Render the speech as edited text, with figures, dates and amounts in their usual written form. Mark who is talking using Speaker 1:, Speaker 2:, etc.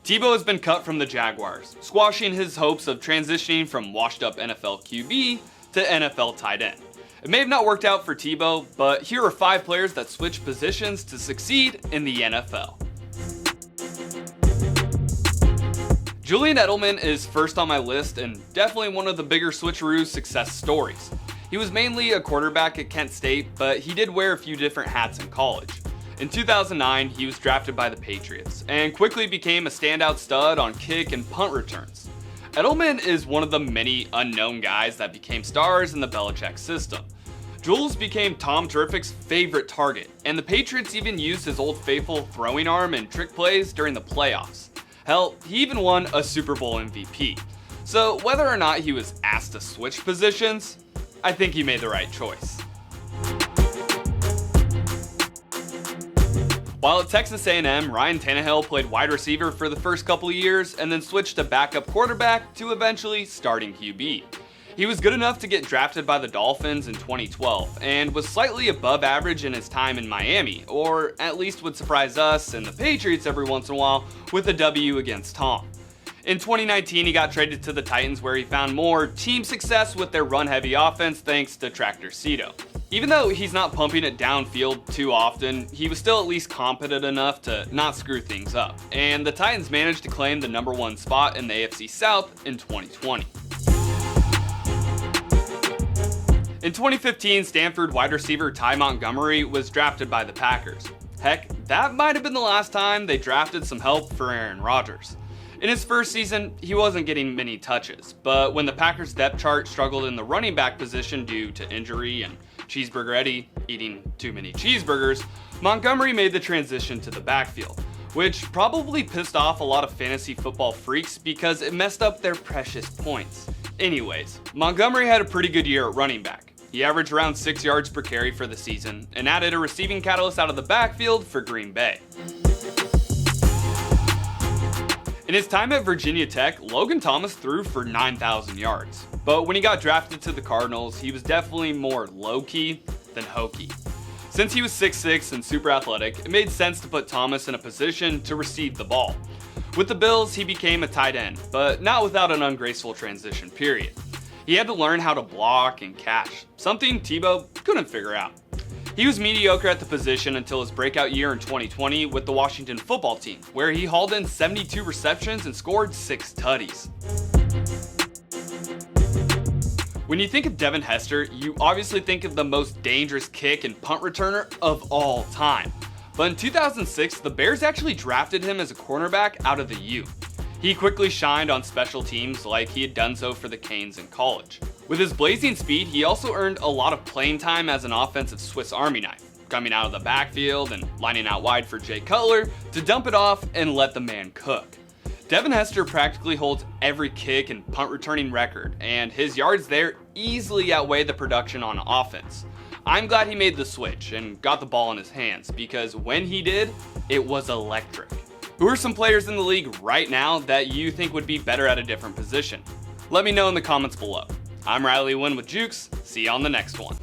Speaker 1: Tebow has been cut from the Jaguars, squashing his hopes of transitioning from washed-up NFL QB to NFL tight end. It may have not worked out for Tebow, but here are 5 players that switched positions to succeed in the NFL. Julian Edelman is first on my list and definitely one of the bigger switcheroo success stories. He was mainly a quarterback at Kent State, but he did wear a few different hats in college. In 2009, he was drafted by the Patriots and quickly became a standout stud on kick and punt returns. Edelman is one of the many unknown guys that became stars in the Belichick system. Jules became Tom Terrific's favorite target, and the Patriots even used his old faithful throwing arm and trick plays during the playoffs. Hell, he even won a Super Bowl MVP. So whether or not he was asked to switch positions, I think he made the right choice. While at Texas A&M, Ryan Tannehill played wide receiver for the first couple of years and then switched to backup quarterback to eventually starting QB. He was good enough to get drafted by the Dolphins in 2012 and was slightly above average in his time in Miami, or at least would surprise us and the Patriots every once in a while with a W against Tom. In 2019, he got traded to the Titans where he found more team success with their run-heavy offense thanks to Tractor Cito. Even though he's not pumping it downfield too often, he was still at least competent enough to not screw things up, and the Titans managed to claim the #1 spot in the AFC South in 2020. In 2015, Stanford wide receiver Ty Montgomery was drafted by the Packers. Heck, that might have been the last time they drafted some help for Aaron Rodgers. In his first season, he wasn't getting many touches, but when the Packers depth chart struggled in the running back position due to injury and Cheeseburger Eddie eating too many cheeseburgers, Montgomery made the transition to the backfield, which probably pissed off a lot of fantasy football freaks because it messed up their precious points. Anyways, Montgomery had a pretty good year at running back. He averaged around 6 yards per carry for the season and added a receiving catalyst out of the backfield for Green Bay. In his time at Virginia Tech, Logan Thomas threw for 9,000 yards. But when he got drafted to the Cardinals, he was definitely more low-key than hokey. Since he was 6'6" and super athletic, it made sense to put Thomas in a position to receive the ball. With the Bills, he became a tight end, but not without an ungraceful transition period. He had to learn how to block and catch, something Tebow couldn't figure out. He was mediocre at the position until his breakout year in 2020 with the Washington football team, where he hauled in 72 receptions and scored 6 tutties. When you think of Devin Hester, you obviously think of the most dangerous kick and punt returner of all time. But in 2006, the Bears actually drafted him as a cornerback out of the U. He quickly shined on special teams like he had done so for the Canes in college. With his blazing speed, he also earned a lot of playing time as an offensive Swiss Army knife, coming out of the backfield and lining out wide for Jay Cutler to dump it off and let the man cook. Devin Hester practically holds every kick and punt returning record, and his yards there easily outweigh the production on offense. I'm glad he made the switch and got the ball in his hands, because when he did, it was electric. Who are some players in the league right now that you think would be better at a different position? Let me know in the comments below. I'm Riley Winn with Jukes. See you on the next one.